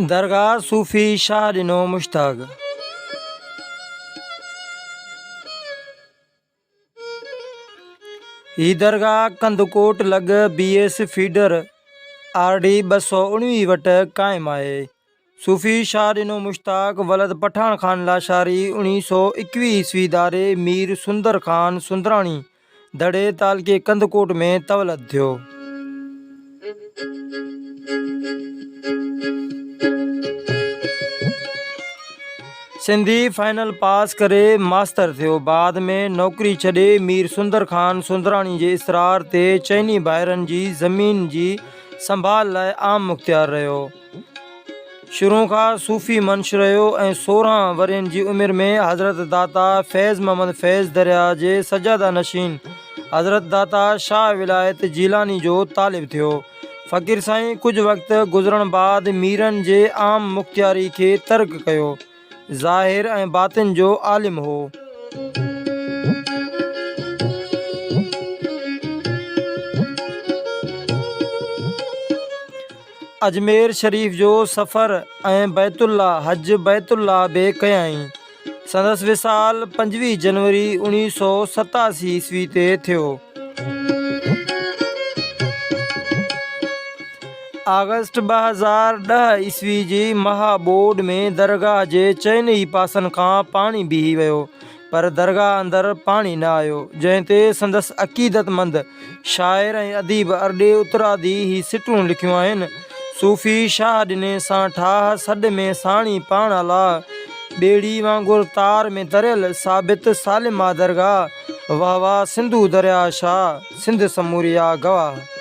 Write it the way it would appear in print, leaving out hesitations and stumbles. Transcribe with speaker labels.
Speaker 1: दरगाह सूफ़ी शाह ॾिनो मुश्ताक। ही दरगाह कंदकोट लॻ BS फीडर RD 219 वटि क़ाइमु आहे। सूफ़ी शाह ॾिनो मुश्ताक वलद पठान खान लाशारी 1921 ईस्वी दारे मीर सुंदर खान सुंदराणी दड़े तालके कंदकोट में तवलद थियो। सिंधी फाइनल पास करे मास्टर थियो। बाद में नौकरी छॾे मीर सुंदर खान सुंदराणी जे इसरार ते चइनी भाइरनि जी ज़मीन जी संभाल लाइ आम मुख्तियार रहियो। शुरू खां सूफ़ी मंश रहियो ऐं 16 वरियनि जी उमिरि में हज़रत दाता फैज़ मोहम्मद फैज़ दरिया जे सजादा नशीन हज़रत दाता शाह विलायत जीलानी जो तालिब थियो। फ़कीर साईं कुझु वक़्तु गुज़रण बाद मीरनि जे आम मुख्तियारी खे तर्क कयो। ज़ाहिर ऐं बातिन जो आलिम हो। अजमेर शरीफ़ जो सफ़र ऐं बैतुल्ला हज बैतुल्ला बि कयाईं। संदसि विसाल 25 जनवरी 1987 ईस्वी ते थियो। अगस्त 2010 ईस्वी जी महाबोड में दरगाह जे चइनी पासनि खां पाणी बीही वियो, पर दरगाह अंदरि पाणी न आयो, जंहिं ते संदसि अक़ीदतमंद शाइर ऐं अदीब अरॾे उतरादी ही सिटूं लिखियूं आहिनि। सूफ़ी शाह ॾिने सां ठाह सॾ में साणी पाण अला ॿेड़ी वांगुरु तार में तरियल साबित सालिमा दरगाह वाह वाह सिंधु दरिया शाह सिंध समूरिया गवाह।